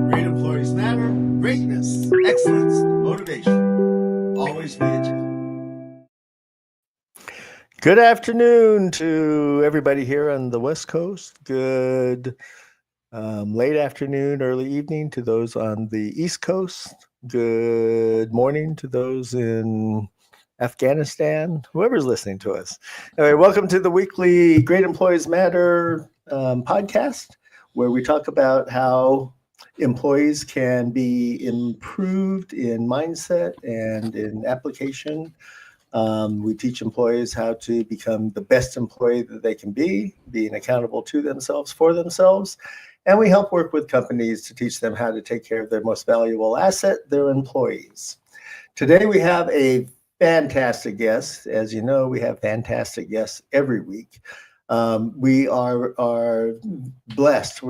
Great employees matter. Greatness, excellence, motivation. Always be a champ. Good afternoon to everybody here on the West Coast. Good late afternoon, early evening to those on the East Coast. Good morning to those in Afghanistan, whoever's listening to us. Anyway, welcome to the weekly Great Employees Matter podcast, where we talk about how employees can be improved in mindset and in application. We teach employees how to become the best employee that they can be, being accountable to themselves, for themselves. And we help work with companies to teach them how to take care of their most valuable asset, their employees. Today we have a fantastic guest. As you know, we have fantastic guests every week. We are blessed.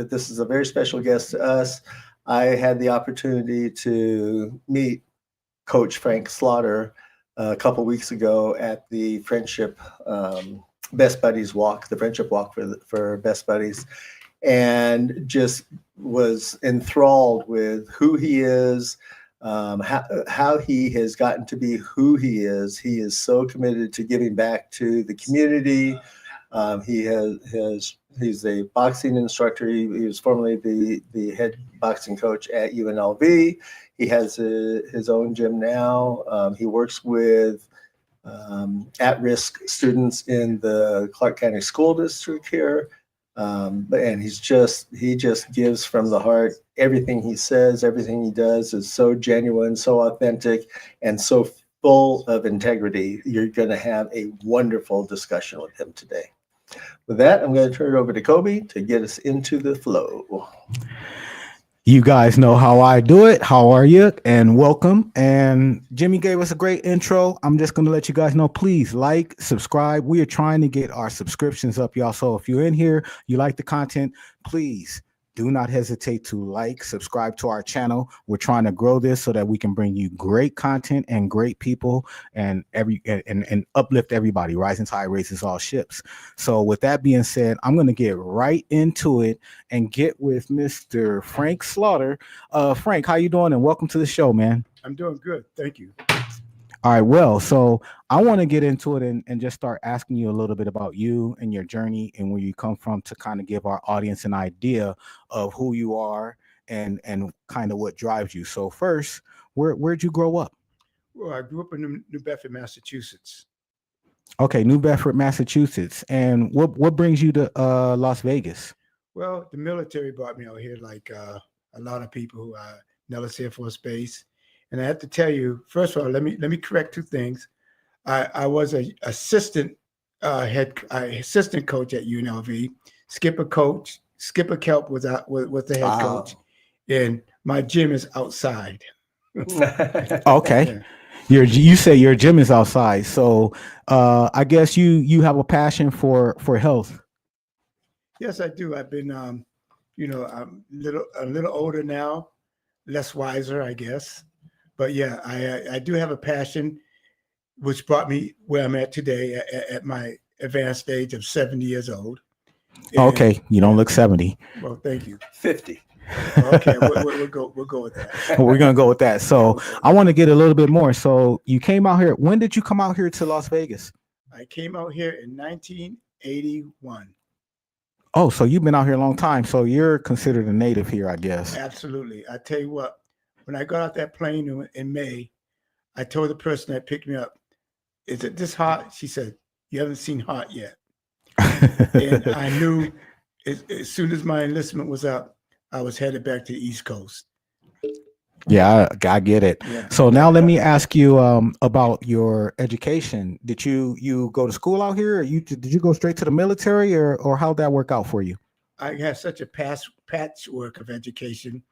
This is a very special guest to us. I had the opportunity to meet Coach Frank Slaughter a couple weeks ago at the Friendship Best Buddies Walk, the Friendship Walk for Best Buddies, and just was enthralled with who he is, how he has gotten to be who he is. He is so committed to giving back to the community. He's a boxing instructor. He was formerly the head boxing coach at UNLV. He has his own gym now. He works with at-risk students in the Clark County School District here. And he just gives from the heart. Everything he says, everything he does is so genuine, so authentic, and so full of integrity. You're going to have a wonderful discussion with him today. With that, I'm going to turn it over to Kobe to get us into the flow. You guys know how I do it. How are you? And welcome. And Jimmy gave us a great intro. I'm just going to let you guys know, please like, subscribe. We are trying to get our subscriptions up, y'all. So if you're in here, you like the content, please do not hesitate to like, subscribe to our channel. We're trying to grow this so that we can bring you great content and great people and uplift everybody. Rising tide raises all ships. So with that being said, I'm going to get right into it and get with Mr. Frank Slaughter. Frank, how you doing? And welcome to the show, man. I'm doing good. Thank you. All right, well, so I want to get into it and just start asking you a little bit about you and your journey and where you come from to kind of give our audience an idea of who you are and kind of what drives you. So first, where'd you grow up? Well, I grew up in New Bedford, Massachusetts. Okay, New Bedford, Massachusetts. And what brings you to Las Vegas? Well, the military brought me out here like a lot of people who are Nellis Air Force Base. And I have to tell you, first of all, let me correct two things. I was an assistant assistant coach at UNLV. Skipper Kelp was the head coach, and my gym is outside. Okay, yeah. You say your gym is outside, so I guess you have a passion for health. Yes, I do. I've been, I'm a little older now, less wiser, I guess. But yeah, I do have a passion, which brought me where I'm at today at my advanced age of 70 years old. And, okay, you don't look 70. Well, thank you. 50. Okay, we'll go with that. We're gonna go with that. So I want to get a little bit more. So you came out here. When did you come out here to Las Vegas? I came out here in 1981. Oh, so you've been out here a long time. So you're considered a native here, I guess. Absolutely. I tell you what. When I got off that plane in May, I told the person that picked me up, "Is it this hot?" She said, "You haven't seen hot yet." And I knew as soon as my enlistment was up, I was headed back to the East Coast. Yeah, I get it. Yeah. So now let me ask you about your education. Did you go to school out here? Or did you go straight to the military, or how'd that work out for you? I had such a patchwork of education.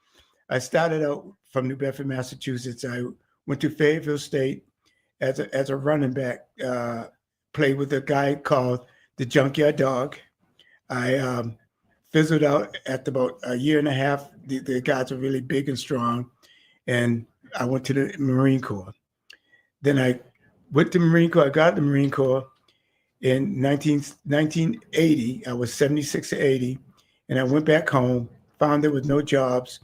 I started out from New Bedford, Massachusetts. I went to Fayetteville State as a running back. Played with a guy called the Junkyard Dog. I fizzled out after about a year and a half. The guys were really big and strong, and I went to the Marine Corps. Then I went to Marine Corps. I got the Marine Corps in 1980. I was 76 to 80, and I went back home, found there was no jobs.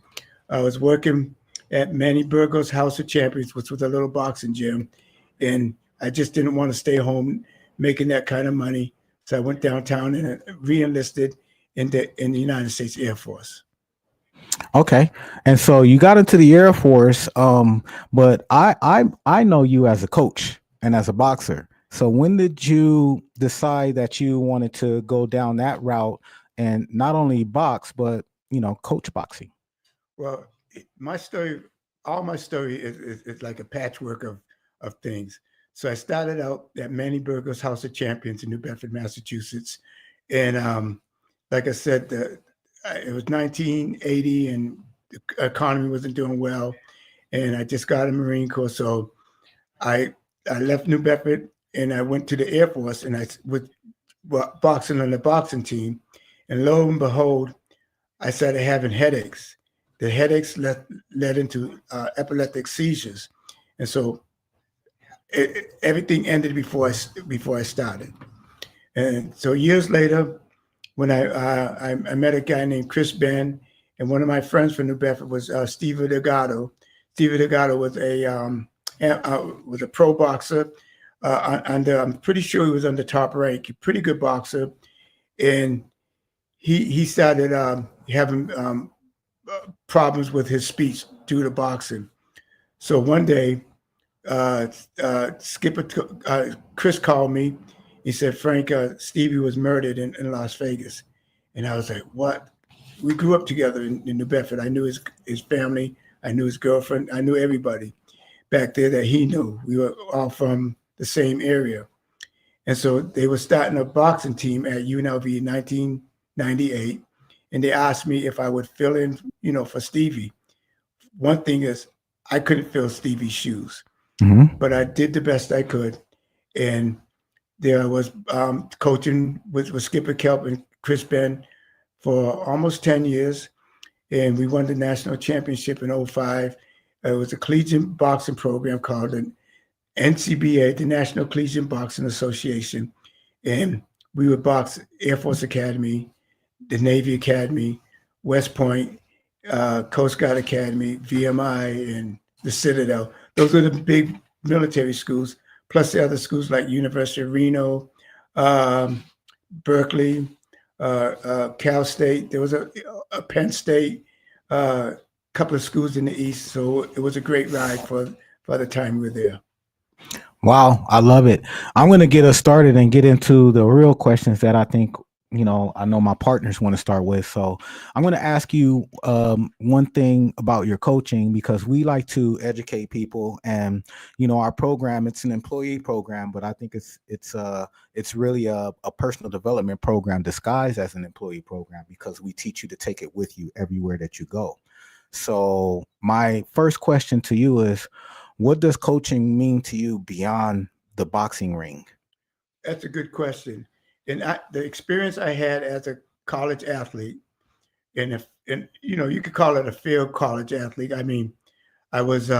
I was working at Manny Burgo's House of Champions, which was a little boxing gym, and I just didn't want to stay home making that kind of money. So I went downtown and re-enlisted in the United States Air Force. Okay, and so you got into the Air Force, but I know you as a coach and as a boxer. So when did you decide that you wanted to go down that route and not only box but coach boxing? Well, my story, all my story is like a patchwork of things. So I started out at Manny Burgo's House of Champions in New Bedford, Massachusetts, and like I said, it was 1980, and the economy wasn't doing well, and I just got a Marine Corps, so I left New Bedford and I went to the Air Force, and I was boxing on the boxing team, and lo and behold, I started having headaches. The headaches led into epileptic seizures, and so everything ended before I started. And so years later, when I met a guy named Chris Ben, and one of my friends from New Bedford was Steve Delgado. Steve Delgado was a pro boxer, I'm pretty sure he was on the top rank, pretty good boxer, and he started having problems with his speech due to boxing. So one day, Chris called me. He said, Frank, Stevie was murdered in Las Vegas. And I was like, what? We grew up together in New Bedford. I knew his family. I knew his girlfriend. I knew everybody back there that he knew. We were all from the same area. And so they were starting a boxing team at UNLV in 1998. And they asked me if I would fill in, for Stevie. One thing is, I couldn't fill Stevie's shoes, but I did the best I could. And there I was coaching with Skipper Kelp and Chris Ben for almost 10 years. And we won the national championship in 2005. It was a collegiate boxing program called the NCBA, the National Collegiate Boxing Association. And we would box Air Force Academy, the Navy Academy, West Point, Coast Guard Academy, VMI, and the Citadel. Those are the big military schools, plus the other schools like University of Reno, Berkeley, Cal State. There was a Penn State, couple of schools in the East. So it was a great ride for the time we were there. Wow, I love it. I'm going to get us started and get into the real questions that I think, I know my partners want to start with. So I'm going to ask you one thing about your coaching, because we like to educate people, and, our program, it's an employee program, but I think it's really a personal development program disguised as an employee program, because we teach you to take it with you everywhere that you go. So my first question to you is, what does coaching mean to you beyond the boxing ring? That's a good question. And the experience I had as a college athlete, and you could call it a failed college athlete. I mean, I was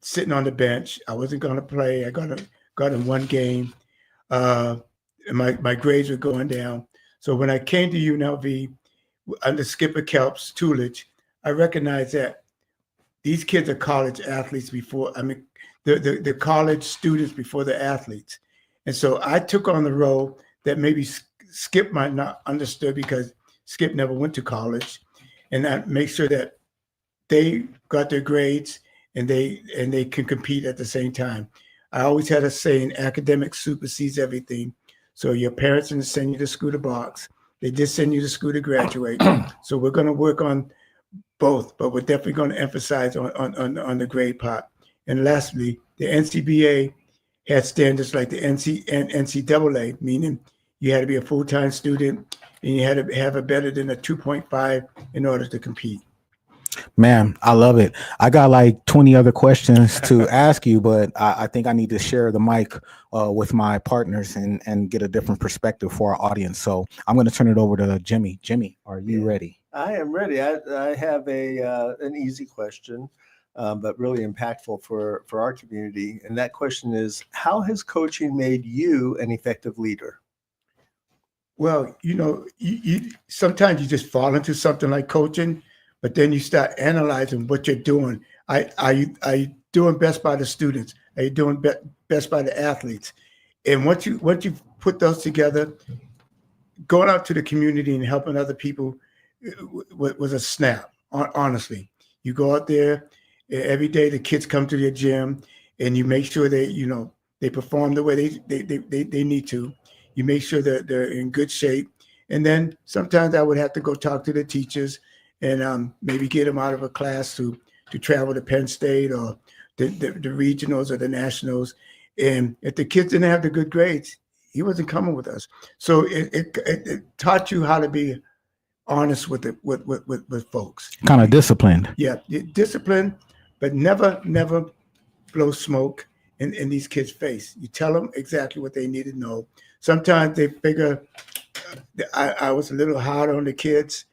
sitting on the bench. I wasn't going to play. I got in one game. And my grades were going down. So when I came to UNLV under Skipper Kelp's tutelage, I recognized that these kids are college athletes before. I mean, the college students before the athletes. And so I took on the role that maybe Skip might not understood, because Skip never went to college, and that make sure that they got their grades and they can compete at the same time. I always had a saying, academics supersedes everything. So your parents didn't send you to school to box. They did send you to school to graduate. So we're going to work on both, but we're definitely going to emphasize on the grade part. And lastly, the NCBA had standards like the NCAA, meaning you had to be a full-time student and you had to have a better than a 2.5 in order to compete. Man, I love it. I got like 20 other questions to ask you, but I think I need to share the mic with my partners and get a different perspective for our audience. So I'm going to turn it over to Jimmy. Jimmy, are you ready? I am ready. I have an easy question, but really impactful for our community. And that question is, how has coaching made you an effective leader? Well, you sometimes you just fall into something like coaching, but then you start analyzing what you're doing. Are you doing best by the students? Are you doing best by the athletes? And once you put those together, going out to the community and helping other people was a snap. Honestly, you go out there every day. The kids come to your gym, and you make sure they perform the way they need to. You make sure that they're in good shape, and then sometimes I would have to go talk to the teachers and maybe get them out of a class to travel to Penn State or the regionals or the nationals. And if the kids didn't have the good grades, he wasn't coming with us. So it taught you how to be honest with folks. Kind of disciplined. Yeah, discipline, but never blow smoke in these kids' face. You tell them exactly what they need to know. Sometimes they figure I was a little hard on the kids,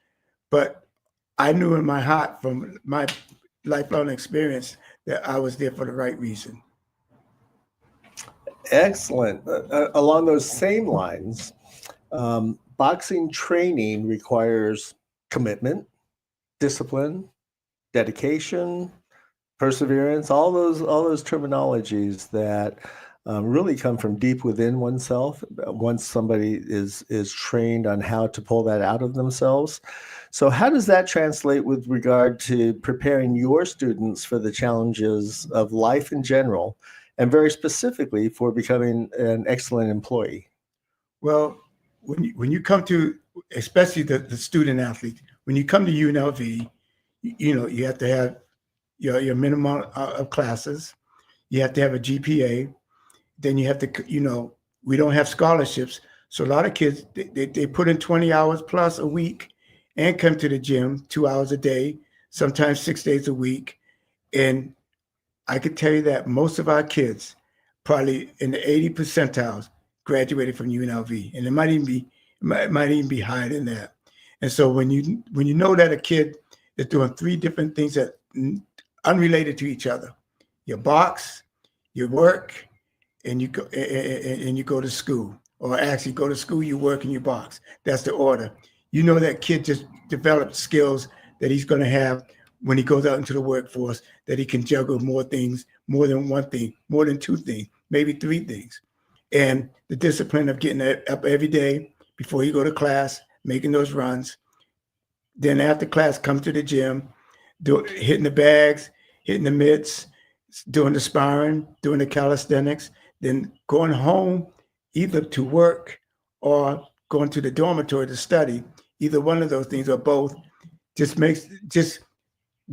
but I knew in my heart from my lifelong experience that I was there for the right reason. Excellent. Along those same lines, boxing training requires commitment, discipline, dedication, perseverance, all those terminologies that really come from deep within oneself once somebody is trained on how to pull that out of themselves. So how does that translate with regard to preparing your students for the challenges of life in general, and very specifically for becoming an excellent employee? Well, when you come to, especially the student athlete, when you come to UNLV, you have to have your minimum of classes. You have to have a GPA. Then you have to, we don't have scholarships. So a lot of kids, they put in 20 hours plus a week and come to the gym 2 hours a day, sometimes 6 days a week. And I could tell you that most of our kids, probably in the 80 percentiles, graduated from UNLV, and it might even be higher than that. And so when you know that a kid is doing 3 different things that unrelated to each other, your box, your work, and you go to school, or actually go to school, you work, and you box. That's the order. You know that kid just developed skills that he's going to have when he goes out into the workforce, that he can juggle more things, more than one thing, more than 2 things, maybe 3 things. And the discipline of getting up every day before you go to class, making those runs. Then after class, come to the gym, hitting the bags, hitting the mitts, doing the sparring, doing the calisthenics, then going home either to work or going to the dormitory to study. Either one of those things or both just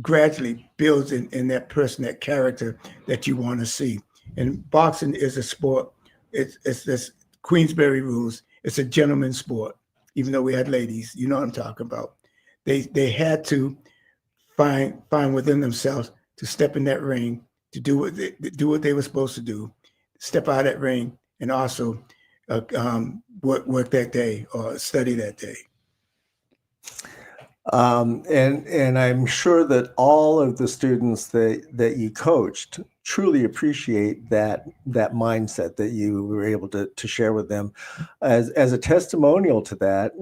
gradually builds in that person, that character that you want to see. And boxing is a sport. It's this Queensberry rules. It's a gentleman's sport, even though we had ladies. You know what I'm talking about. They had to find within themselves to step in that ring, to do what they were supposed to do, step out of that ring, and also work that day or study that day. And I'm sure that all of the students that you coached truly appreciate that mindset that you were able to share with them. As a testimonial to that,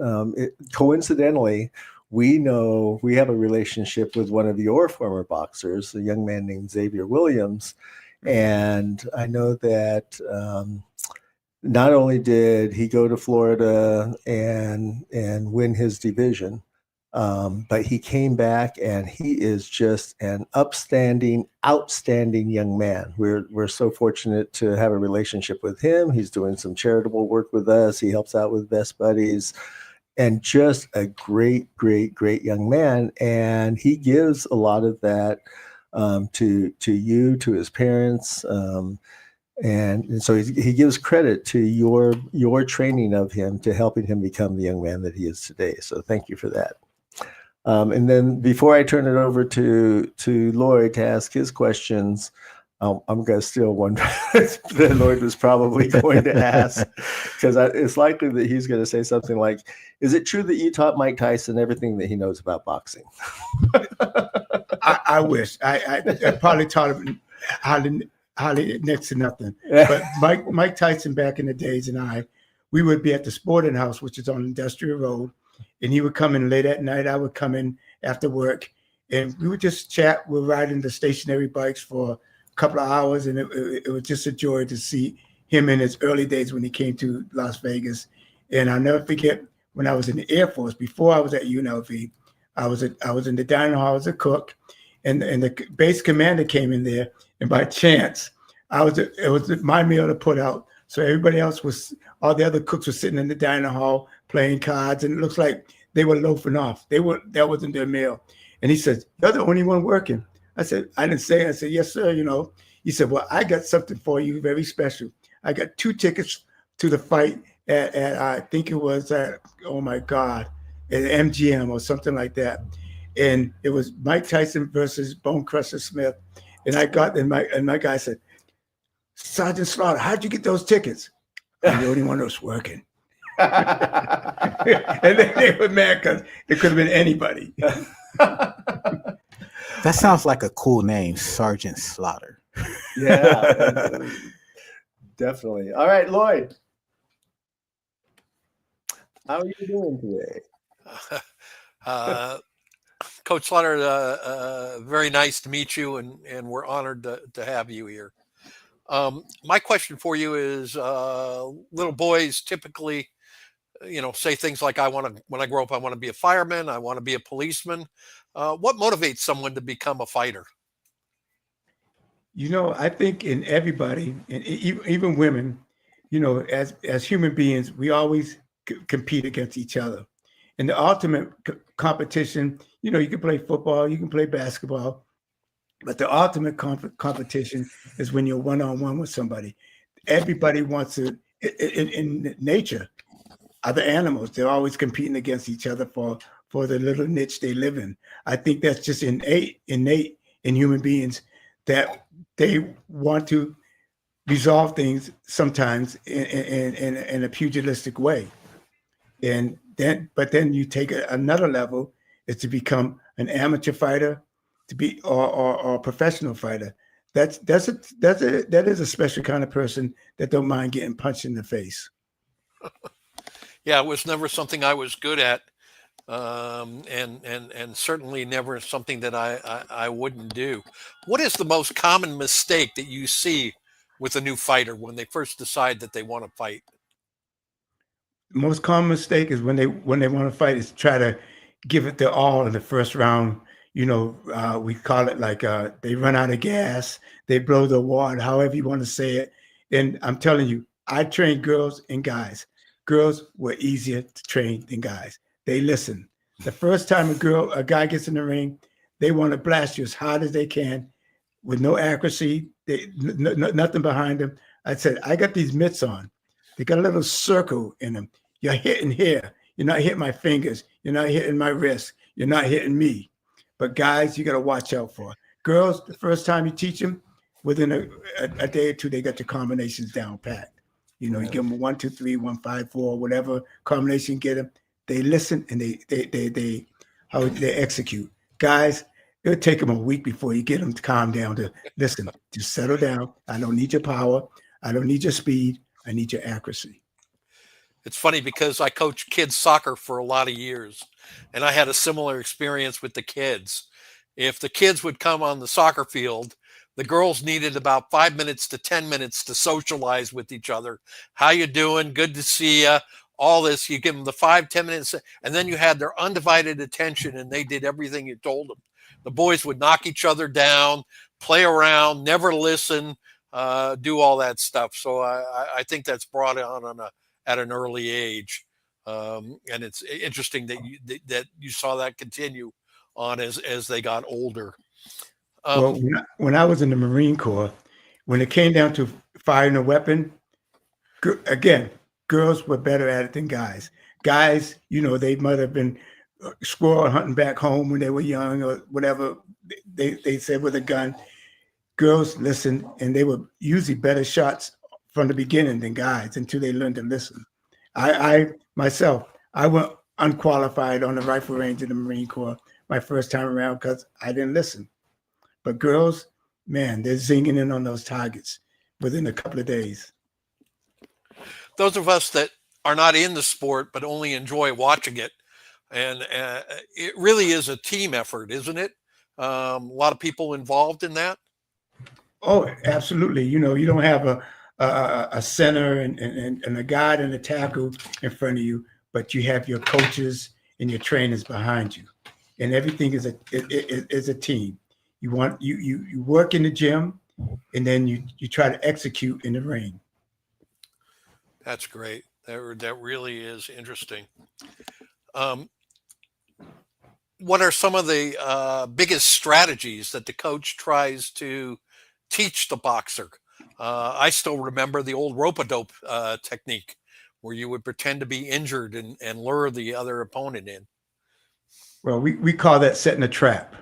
coincidentally, we know we have a relationship with one of your former boxers, a young man named Xavier Williams. And I know that not only did he go to Florida and win his division, but he came back and he is just an outstanding young man. We're so fortunate to have a relationship with him. He's doing some charitable work with us. He helps out with Best Buddies, and just a great young man. And he gives a lot of that to you, to his parents. And so he gives credit to your training of him, to helping him become the young man that he is today. So thank you for that. And then before I turn it over to Lloyd to ask his questions, I'm going to steal one that Lloyd was probably going to ask, because it's likely that he's going to say something like, is it true that you taught Mike Tyson everything that he knows about boxing? I wish. I probably taught him hardly next to nothing. But Mike Tyson back in the days and I we would be at the sporting house, which is on Industrial Road, and he would come in late at night. I would come in after work, and we would just chat. We're riding the stationary bikes for a couple of hours, and it was just a joy to see him in his early days when he came to Las Vegas. And I'll never forget when I was in the Air Force, before I was at UNLV, I was in the dining hall as a cook, and the base commander came in there, and by chance, it was my meal to put out. So everybody else all the other cooks were sitting in the dining hall playing cards, and it looks like they were loafing off. That wasn't their meal. And he said, "You're the only one working." I said, I didn't say it. I said, "Yes, sir." He said, "Well, I got something for you very special. I got 2 tickets to the fight at I think it was at, oh my God, at MGM or something like that." And it was Mike Tyson versus Bone Crusher Smith. And my guy said, "Sergeant Slaughter, how'd you get those tickets?" "I'm the only one that was working." And then they were mad because it could have been anybody. That sounds like a cool name, Sergeant Slaughter. Yeah, definitely. All right, Lloyd. How are you doing today? Coach Slaughter, very nice to meet you, and we're honored to have you here. My question for you is, little boys typically, say things like, when I grow up, I want to be a fireman, I want to be a policeman. What motivates someone to become a fighter? I think in everybody, and even women, as human beings, we always compete against each other. And the ultimate competition, you can play football, you can play basketball, but the ultimate competition is when you're one-on-one with somebody. Everybody wants to, in nature, other animals, they're always competing against each other for the little niche they live in. I think that's just innate in human beings, that they want to resolve things sometimes in a pugilistic way. But then you take another level, is to become an amateur fighter, to be or a professional fighter. That is a special kind of person that don't mind getting punched in the face. Yeah, it was never something I was good at, and certainly never something that I wouldn't do. What is the most common mistake that you see with a new fighter when they first decide that they want to fight? The most common mistake is when they want to fight is try to give it their all in the first round. We call it like they run out of gas, they blow the wad, however you want to say it. And I'm telling you, I train girls and guys. Girls were easier to train than guys. They listen. The first time a guy gets in the ring, they want to blast you as hard as they can with no accuracy, nothing behind them. I said, I got these mitts on. They got a little circle in them. You're hitting here. You're not hitting my fingers. You're not hitting my wrist. You're not hitting me. But guys, you got to watch out for. Girls, the first time you teach them, within a day or two, they got the combinations down pat. You give them 1, 2, 3, 1, 5, 4, whatever combination you get them. They listen and they execute. Guys, it'll take them a week before you get them to calm down, to listen, just settle down. I don't need your power. I don't need your speed. I need your accuracy. It's funny because I coached kids soccer for a lot of years, and I had a similar experience with the kids. If the kids would come on the soccer field, the girls needed about 5 minutes to 10 minutes to socialize with each other. How you doing? Good to see you. All this, you give them the 5-10 minutes, and then you had their undivided attention, and they did everything you told them. The boys would knock each other down, play around, never listen, do all that stuff. So I think that's brought on at an early age, and it's interesting that you saw that continue on as they got older. Well, when I was in the Marine Corps, when it came down to firing a weapon, again, girls were better at it than guys. Guys, they might have been squirrel hunting back home when they were young or whatever they said with a gun. Girls listened, and they were usually better shots from the beginning than guys until they learned to listen. I myself went unqualified on the rifle range in the Marine Corps my first time around because I didn't listen. But girls, man, they're zinging in on those targets within a couple of days. Those of us that are not in the sport but only enjoy watching it. And it really is a team effort, isn't it? A lot of people involved in that. Oh, absolutely. You know, you don't have a center and a guide and a tackle in front of you, but you have your coaches and your trainers behind you, and everything is a team. You work in the gym, and then you try to execute in the ring. That's great. That really is interesting. Um, what are some of the biggest strategies that the coach tries to teach the boxer? I still remember the old rope-a-dope technique where you would pretend to be injured and lure the other opponent in. Well, we call that setting a trap.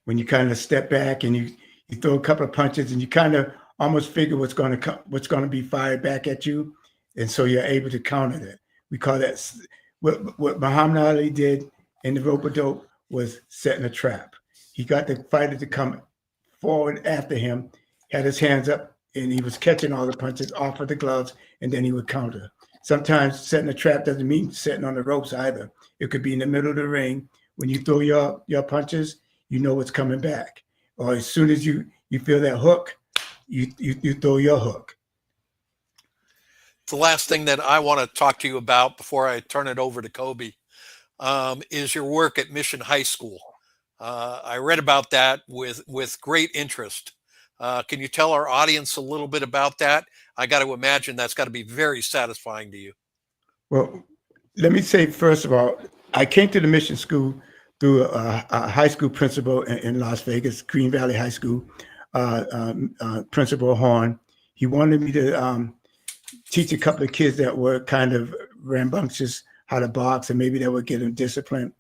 When you kind of step back and you throw a couple of punches and you kind of almost figure what's going to be fired back at you, and so you're able to counter that. We call that what Muhammad Ali did in the rope-a-dope was setting a trap. He got the fighter to come forward after him, had his hands up, and he was catching all the punches off of the gloves, and then he would counter. Sometimes setting a trap doesn't mean setting on the ropes either. It could be in the middle of the ring. When you throw your punches, you know what's coming back. Or as soon as you feel that hook, you throw your hook. The last thing that I want to talk to you about before I turn it over to Kobe is your work at Mission High School. I read about that with great interest. Can you tell our audience a little bit about that? I got to imagine that's got to be very satisfying to you. Well, let me say, first of all, I came to the mission school through a high school principal in Las Vegas, Green Valley High School, Principal Horn. He wanted me to teach a couple of kids that were kind of rambunctious how to box, and maybe that would get them disciplined.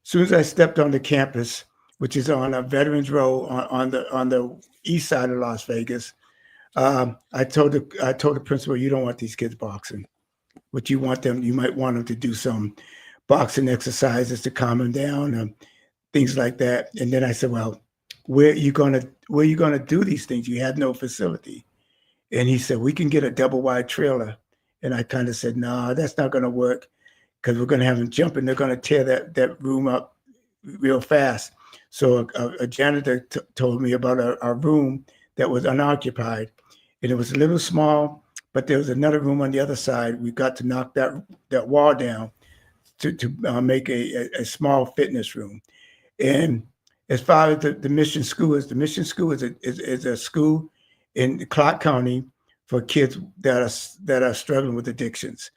As soon as I stepped on the campus, which is on a Veterans Row on the east side of Las Vegas, I told the principal, you don't want these kids boxing. What you want them, you might want them to do some boxing exercises to calm them down, things like that. And then I said, well, where are you gonna do these things? You have no facility. And he said, we can get a double wide trailer. And I kind of said, no, that's not gonna work, because we're gonna have them jumping. They're gonna tear that room up real fast. So a janitor told me about a room that was unoccupied, and it was a little small, but there was another room on the other side. We got to knock that wall down to make a small fitness room. And as far as the mission school is, the mission school is a school in Clark County for kids that are struggling with addictions.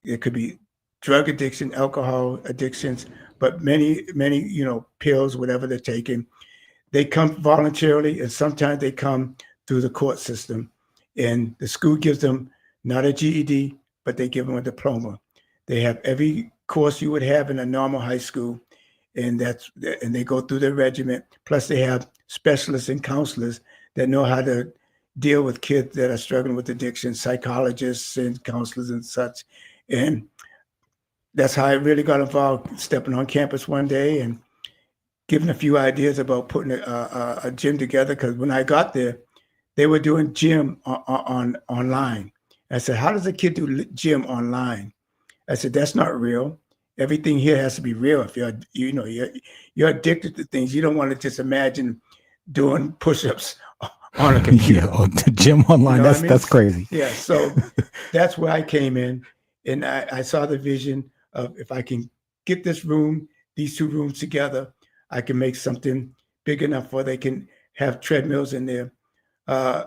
It could be drug addiction, alcohol addictions, but many, pills, whatever they're taking. They come voluntarily, and sometimes they come through the court system. And the school gives them not a GED, but they give them a diploma. They have every course you would have in a normal high school, and they go through their regiment. Plus, they have specialists and counselors that know how to deal with kids that are struggling with addiction, psychologists and counselors and such. And that's how I really got involved, stepping on campus one day and giving a few ideas about putting a gym together. Because when I got there, they were doing gym online. I said, how does a kid do gym online? I said, that's not real. Everything here has to be real. If you're addicted to things, you don't want to just imagine doing push-ups on a computer. Yeah, the gym online. That's crazy. Yeah, so that's where I came in, and I saw the vision of, if I can get these two rooms together, I can make something big enough where they can have treadmills in there,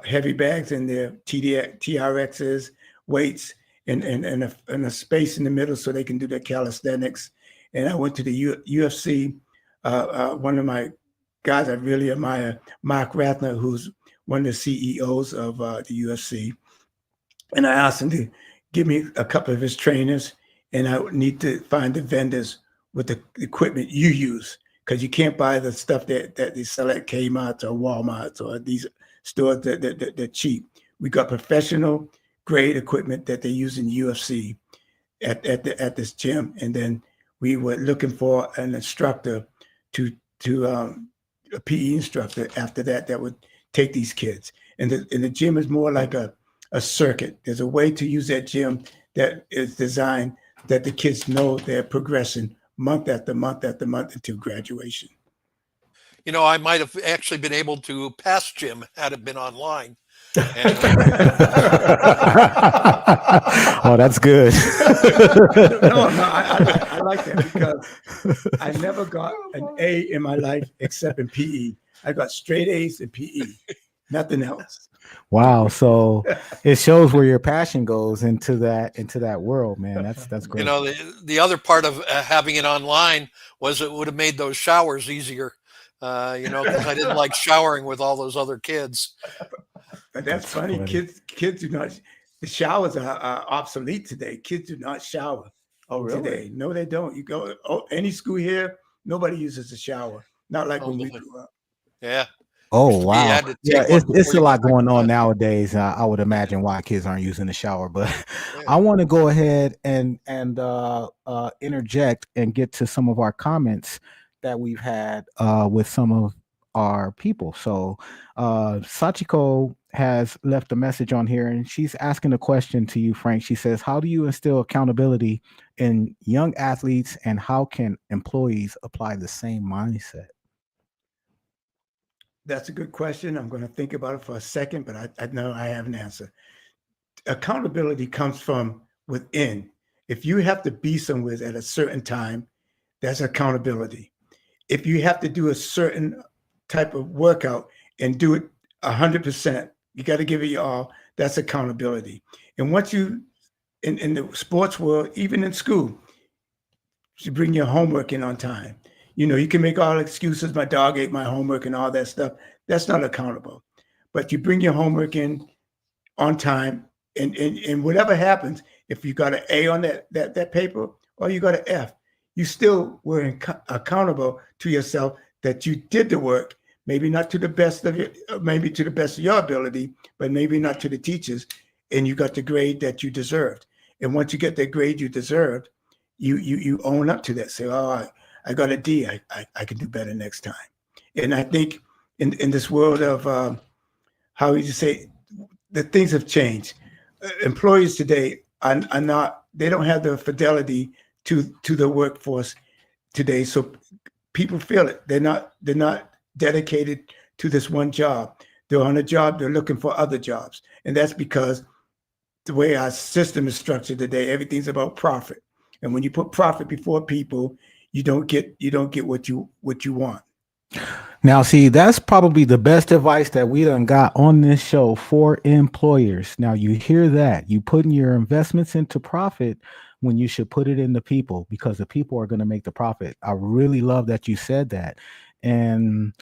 heavy bags in there, TRXs, weights, and a space in the middle so they can do their calisthenics. And I went to the UFC. One of my guys I really admire, Mark Ratner, who's one of the CEOs of the UFC. And I asked him to give me a couple of his trainers, and I would need to find the vendors with the equipment you use, because you can't buy the stuff that they sell at Kmart or Walmart or these stores that they're cheap. We got professional grade equipment that they use in UFC at this gym, and then we were looking for an instructor a PE instructor after that would take these kids. And the gym is more like a circuit. There's a way to use that gym that is designed that the kids know they're progressing month after month after month until graduation. You know, I might have actually been able to pass Jim had it been online. And, Oh, that's good. no, I like that because I never got an A in my life except in PE. I got straight A's in PE, nothing else. Wow. So it shows where your passion goes into that world, man. That's great. you know, the other part of having it online was it would have made those showers easier. You know, because I didn't like showering with all those other kids. But that's funny. Kids do not. The showers are obsolete today. Kids do not shower. Oh, really? Today? No, they don't. You go any school here, nobody uses a shower. Not like when we grew up. Yeah. Oh, wow. Yeah, it's a lot going on bed. nowadays. I would imagine why kids aren't using the shower, but I want to go ahead and interject and get to some of our comments that we've had with some of our people. So Sachiko has left a message on here, and she's asking a question to you, Frank. She says, how do you instill accountability in young athletes, and how can employees apply the same mindset? That's a good question. I'm going to think about it for a second, but I know I have an answer. Accountability comes from within. If you have to be somewhere at a certain time, that's accountability. If you have to do a certain type of workout and do it 100%, you got to give it your all. That's accountability. And once you, in the sports world, even in school, you bring your homework in on time. You know, you can make all excuses. My dog ate my homework and all that stuff. That's not accountable. But you bring your homework in on time, and whatever happens, if you got an A on that paper or you got an F, you still were accountable to yourself that you did the work. Maybe not to the best of your, maybe to the best of your ability, but maybe not to the teachers, and you got the grade that you deserved. And once you get the grade you deserved, you own up to that. Say, oh, I got a D. I can do better next time. And I think in this world of how you say, the things have changed. Employees today are not, they don't have the fidelity to the workforce today. So people feel it. They're not dedicated to this one job. They're on a job, they're looking for other jobs. And that's because the way our system is structured today, everything's about profit. And when you put profit before people, you don't get what you want. Now, see, that's probably the best advice that we done got on this show for employers. Now, you hear that. You putting your investments into profit when you should put it into people, because the people are going to make the profit. I really love that you said that. And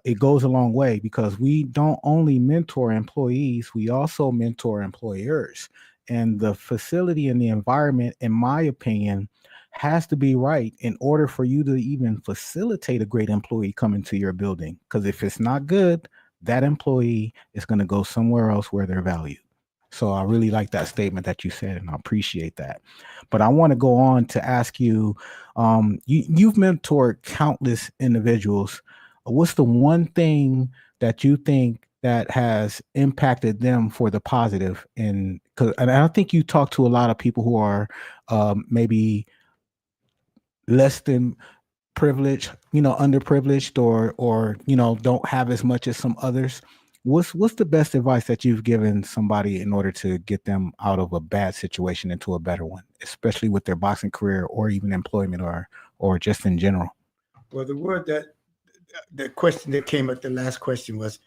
it goes a long way, because we don't only mentor employees, we also mentor employers. And the facility and the environment, in my opinion, has to be right in order for you to even facilitate a great employee coming to your building. Because if it's not good, that employee is going to go somewhere else where they're valued. So I really like that statement that you said, and I appreciate that. But I want to go on to ask you, you've mentored countless individuals. What's the one thing that you think that has impacted them for the positive? And I think you talk to a lot of people who are maybe less than privileged, underprivileged, or don't have as much as some others. What's the best advice that you've given somebody in order to get them out of a bad situation into a better one, especially with their boxing career or even employment or just in general? Well, the question that came up, the last question, was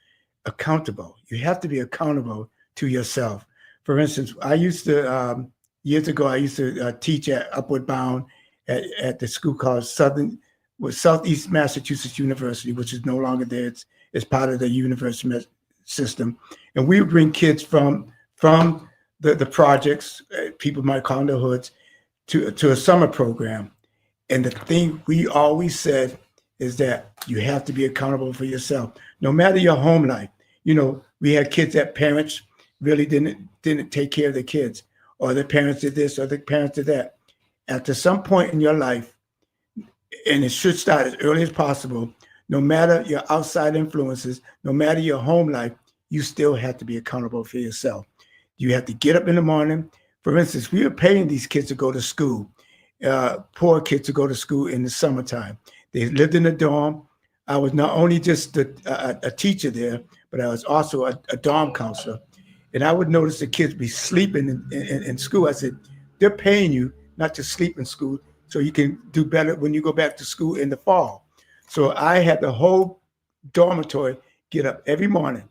accountable. You have to be accountable to yourself. For instance, I used to, years ago, I used to teach at Upward Bound at the school called Southeast Massachusetts University, which is no longer there. It's part of the university system. And we would bring kids from the projects, people might call them the hoods, to a summer program. And the thing we always said is that you have to be accountable for yourself, no matter your home life. We had kids that parents really didn't take care of the kids, or the parents did this, or the parents did that. After some point in your life, and it should start as early as possible, no matter your outside influences, no matter your home life, you still have to be accountable for yourself. You have to get up in the morning, For instance, we were paying these kids to go to school, poor kids to go to school in the summertime. They lived in a dorm. I was not only just a teacher there, but I was also a dorm counselor. And I would notice the kids be sleeping in school. I said, they're paying you not to sleep in school so you can do better when you go back to school in the fall. So I had the whole dormitory get up every morning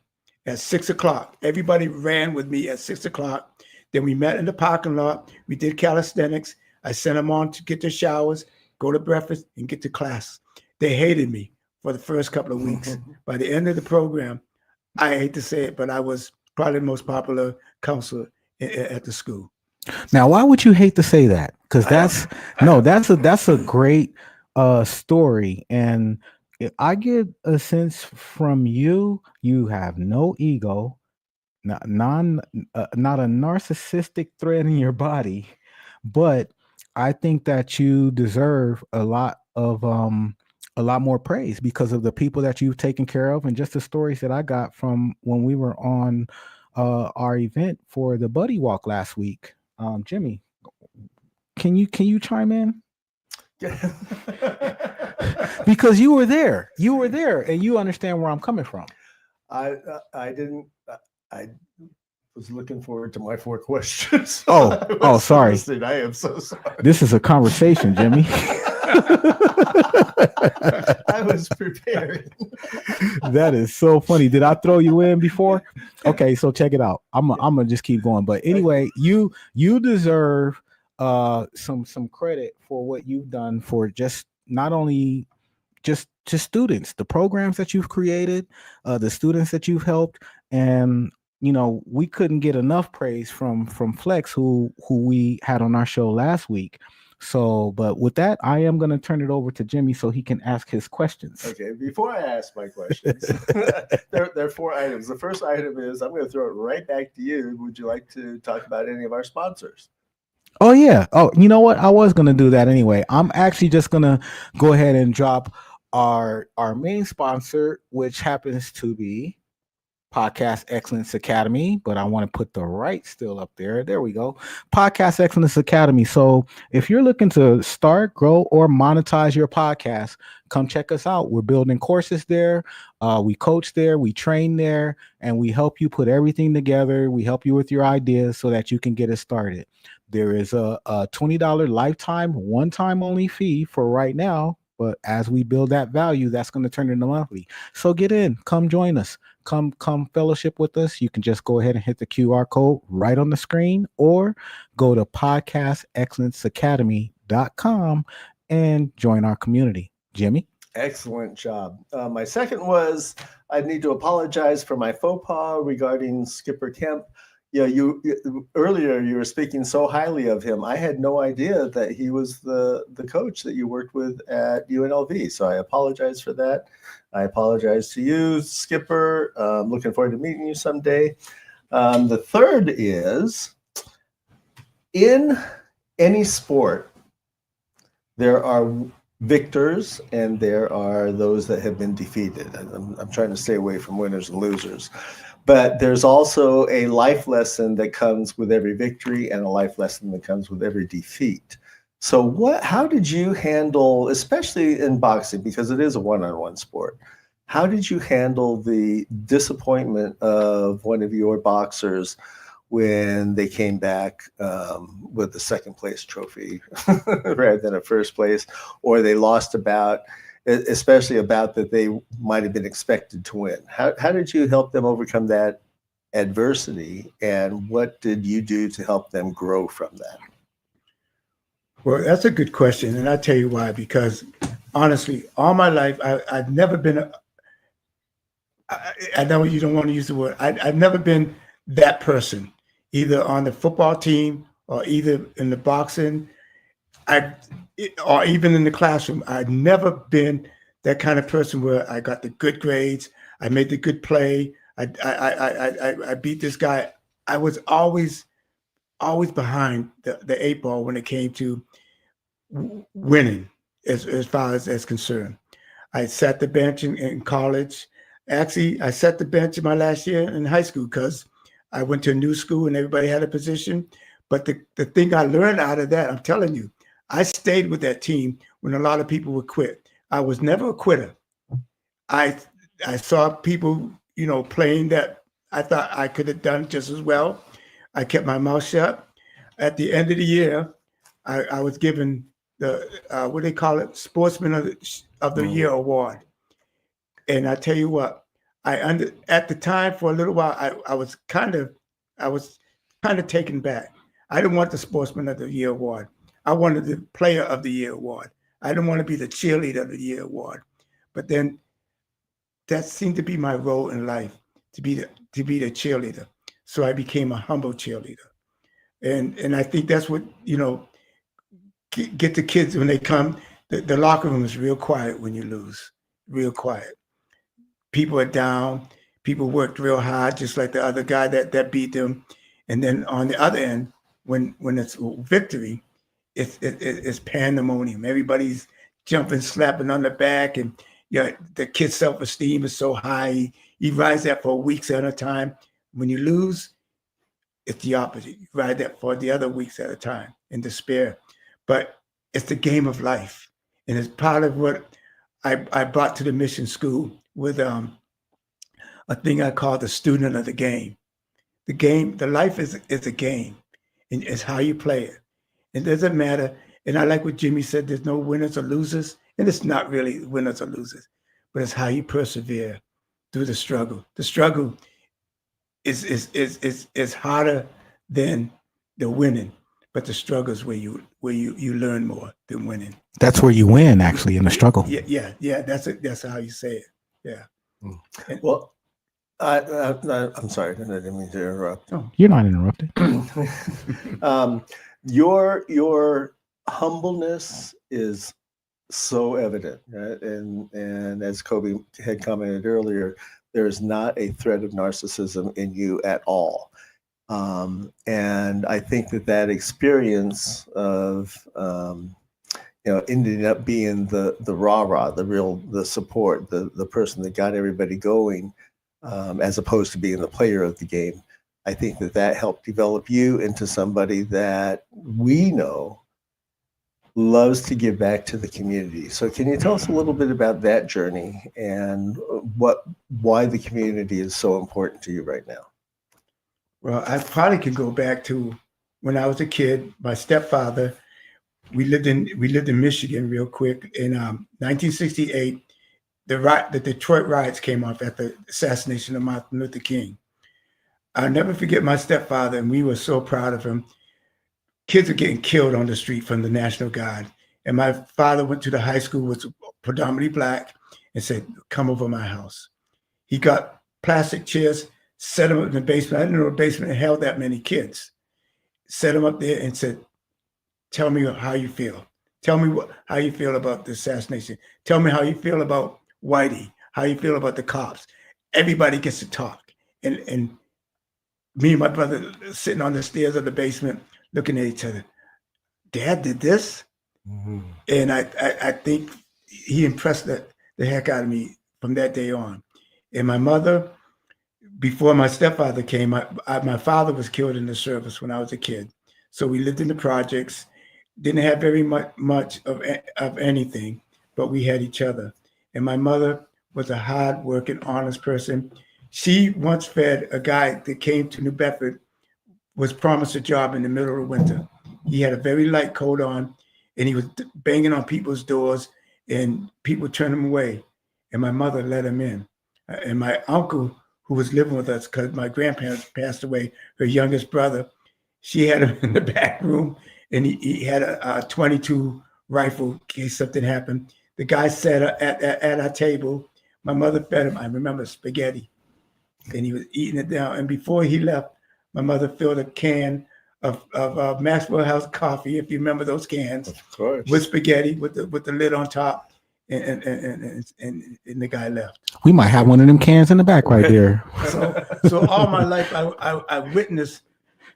at 6 o'clock. Everybody ran with me at 6 o'clock. Then we met in the parking lot. We did calisthenics. I sent them on to get their showers, go to breakfast, and get to class. They hated me for the first couple of weeks. By the end of the program, I hate to say it, but I was probably the most popular counselor at the school. Now, why would you hate to say that? Because that's a great story, and I get a sense from you. You have no ego, not a narcissistic thread in your body, but I think that you deserve a lot more praise because of the people that you've taken care of and just the stories that I got from when we were on our event for the Buddy Walk last week. Jimmy, can you chime in? Because you were there, and you understand where I'm coming from. I didn't. I was looking forward to my 4 questions. Sorry. I am so sorry. This is a conversation, Jimmy. I was prepared. That is so funny. Did I throw you in before? Okay, so check it out. I'm gonna just keep going. But anyway, you deserve some credit for what you've done for just not only just students, the programs that you've created, the students that you've helped, and we couldn't get enough praise from Flex, who we had on our show last week. So, but with that, I am going to turn it over to Jimmy so he can ask his questions. Okay, before I ask my questions, there are 4 items. The first item is I'm going to throw it right back to you. Would you like to talk about any of our sponsors? Oh, yeah. Oh, you know what? I was going to do that anyway. I'm actually just going to go ahead and drop our main sponsor, which happens to be Podcast Excellence Academy, but I want to put the right still up there. There we go. Podcast Excellence Academy. So if you're looking to start, grow, or monetize your podcast, come check us out. We're building courses there. We coach there. We train there, and we help you put everything together. We help you with your ideas so that you can get it started. There is a $20 lifetime, one-time only fee for right now. But as we build that value, that's going to turn into monthly. So get in, come join us, come fellowship with us. You can just go ahead and hit the QR code right on the screen, or go to podcastexcellenceacademy.com and join our community. Jimmy? Excellent job. My second was I need to apologize for my faux pas regarding Skipper Kemp. You earlier you were speaking so highly of him. I had no idea that he was the coach that you worked with at UNLV. So I apologize for that. I apologize to you, Skipper. Looking forward to meeting you someday. The third is, in any sport, there are victors and there are those that have been defeated. I'm trying to stay away from winners and losers. But there's also a life lesson that comes with every victory and a life lesson that comes with every defeat. So how did you handle, especially in boxing, because it is a one-on-one sport, how did you handle the disappointment of one of your boxers when they came back with the second place trophy rather than a first place, or they lost especially about that they might have been expected to win? How did you help them overcome that adversity, and what did you do to help them grow from that? Well, that's a good question, and I'll tell you why. Because honestly, all my life, I've never been I know you don't want to use the word. I've never been that person, either on the football team or either in the boxing. Or even in the classroom, I've never been that kind of person where I got the good grades, I made the good play, I beat this guy. I was always behind the 8 ball when it came to winning, as far as concerned. I sat the bench in college. Actually, I sat the bench in my last year in high school because I went to a new school and everybody had a position. But the thing I learned out of that, I'm telling you, I stayed with that team when a lot of people would quit. I was never a quitter. I saw people, playing that I thought I could have done just as well. I kept my mouth shut. At the end of the year, I was given the what they call it, Sportsman of the Year award. And I tell you what, at the time for a little while, I was kind of taken back. I didn't want the Sportsman of the Year award. I wanted the Player of the Year award. I didn't want to be the Cheerleader of the Year award. But then that seemed to be my role in life, to be the cheerleader. So I became a humble cheerleader. And I think that's what, get the kids when they come. The locker room is real quiet when you lose, real quiet. People are down. People worked real hard, just like the other guy that beat them. And then on the other end, when it's victory, it's pandemonium. Everybody's jumping, slapping on the back, and the kid's self-esteem is so high. He rides that for weeks at a time. When you lose, it's the opposite. You ride that for the other weeks at a time in despair. But it's the game of life. And it's part of what I brought to the mission school with a thing I call the student of the game. The life is a game, and it's how you play it. It doesn't matter. And I like what Jimmy said, there's no winners or losers. And it's not really winners or losers, but it's how you persevere through the struggle. The struggle is harder than the winning, but the struggle is where you learn more than winning. That's where you win, actually, in the struggle. Yeah. That's how you say it. Yeah. And, Well, I'm sorry, I didn't mean to interrupt. Oh, you're not interrupted. Your humbleness is so evident, right? And as Kobe had commented earlier, there is not a thread of narcissism in you at all. And I think that experience of ending up being the rah-rah, the support, the person that got everybody going, as opposed to being the player of the game. I think that helped develop you into somebody that we know loves to give back to the community. So can you tell us a little bit about that journey and why the community is so important to you right now? Well, I probably could go back to when I was a kid. My stepfather, we lived in Michigan real quick. In 1968, the Detroit riots came off at the assassination of Martin Luther King. I'll never forget my stepfather, and we were so proud of him. Kids were getting killed on the street from the National Guard. And my father went to the high school, was predominantly Black, and said, come over my house. He got plastic chairs, set them up in the basement. I didn't know the basement held that many kids. Set them up there and said, tell me how you feel. Tell me how you feel about the assassination. Tell me how you feel about Whitey, how you feel about the cops. Everybody gets to talk. And me and my brother sitting on the stairs of the basement, looking at each other. Dad did this? Mm-hmm. And I think he impressed the heck out of me from that day on. And my mother, before my stepfather came, my father was killed in the service when I was a kid. So we lived in the projects, didn't have very much of anything, but we had each other. And my mother was a hard-working, honest person. She once fed a guy that came to New Bedford, was promised a job in the middle of winter. He had a very light coat on, and he was banging on people's doors, and people turned him away. And my mother let him in. And my uncle, who was living with us because my grandparents passed away, her youngest brother, she had him in the back room, and he had a 22 rifle in case something happened. The guy sat at our table. My mother fed him, I remember, spaghetti, and he was eating it down. And before he left, my mother filled a can of Maxwell House coffee, if you remember those cans, of course, with spaghetti with the lid on top, and the guy left. We might have one of them cans in the back right there. So all my life, I witnessed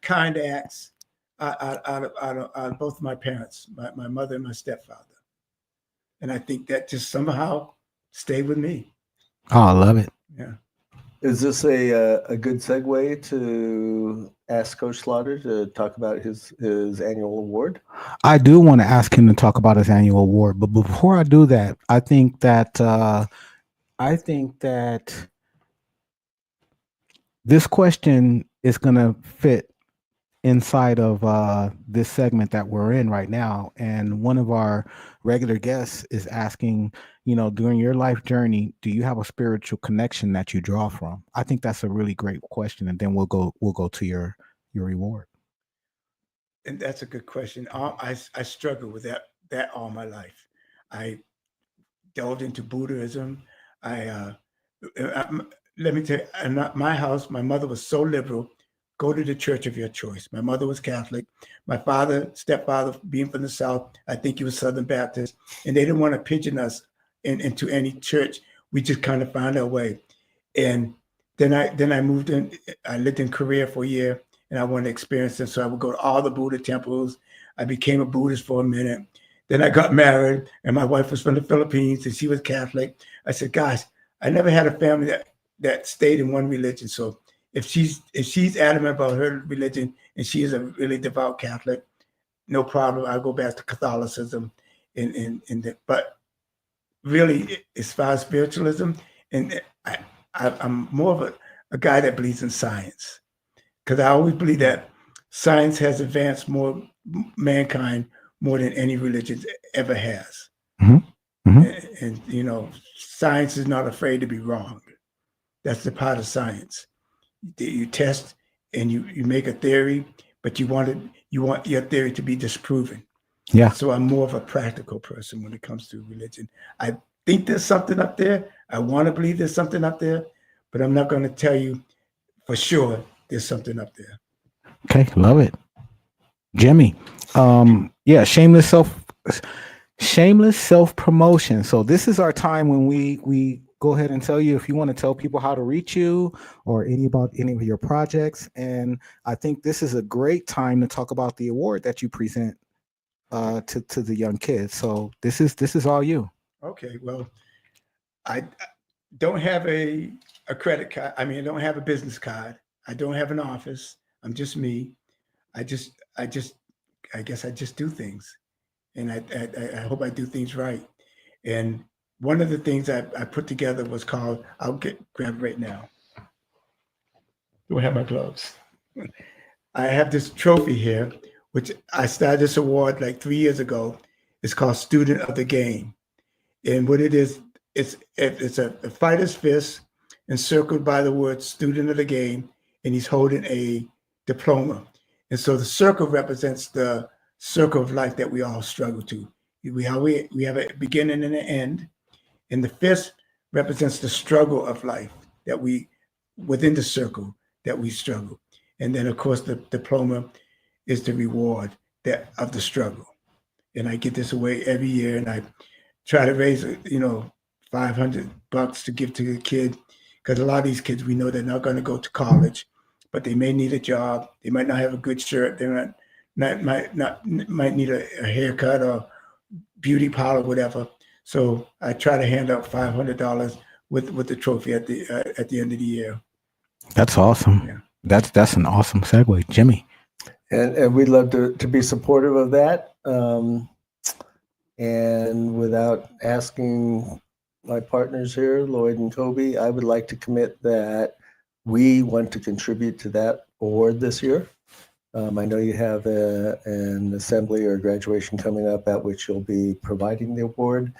kind acts out of both my parents, my mother and my stepfather, and I think that just somehow stayed with me. Oh, I love it. Yeah. Is this a good segue to ask Coach Slaughter to talk about his annual award? I do want to ask him to talk about his annual award, but before I do that, I think that this question is going to fit inside of this segment that we're in right now. And one of our regular guests is asking, during your life journey, do you have a spiritual connection that you draw from? I think that's a really great question. And then we'll go to your reward. And that's a good question. I struggle with that all my life. I delved into Buddhism. Let me tell you, in my house, my mother was so liberal. Go to the church of your choice. My mother was Catholic. My stepfather, being from the South, I think he was Southern Baptist, and they didn't want to pigeon us into any church. We just kind of found our way. And then I moved in. I lived in Korea for a year, and I wanted to experience it. So I would go to all the Buddha temples. I became a Buddhist for a minute. Then I got married, and my wife was from the Philippines, and she was Catholic. I said, guys, I never had a family that stayed in one religion. So if she's adamant about her religion and she is a really devout Catholic, no problem. I'll go back to Catholicism. But really, as far as spiritualism, and I'm more of a guy that believes in science, because I always believe that science has advanced mankind more than any religion ever has. Mm-hmm. Mm-hmm. And science is not afraid to be wrong. That's the part of science. You test and you make a theory, but you want your theory to be disproven. Yeah. So I'm more of a practical person when it comes to religion. I think there's something up there. I want to believe there's something up there, but I'm not going to tell you for sure there's something up there. Okay, love it. Jimmy, shameless self-promotion. So this is our time when we go ahead and tell you if you want to tell people how to reach you or about any of your projects. And I think this is a great time to talk about the award that you present to the young kids. So this is all you. Okay, well, I don't have a credit card. I mean, I don't have a business card. I don't have an office. I'm just me. I guess I just do things, and I hope I do things right. And one of the things I put together was called, grab it right now. Do I have my gloves? I have this trophy here, which I started this award like 3 years ago. It's called Student of the Game. And what it is, it's a fighter's fist encircled by the word student of the game, and he's holding a diploma. And so the circle represents the circle of life that we all struggle to. We have a beginning and an end. And the fist represents the struggle of life that within the circle that we struggle. And then of course the diploma is the reward of the struggle. And I get this away every year, and I try to raise, $500 to give to the kid, because a lot of these kids, we know they're not going to go to college, but they may need a job. They might not have a good shirt. They might need a haircut or beauty parlor, whatever. So I try to hand out $500 with the trophy at the end of the year. That's awesome. Yeah. That's an awesome segue, Jimmy. And we'd love to be supportive of that. And without asking my partners here, Lloyd and Kobe, I would like to commit that we want to contribute to that award this year. I know you have an assembly or graduation coming up at which you'll be providing the award.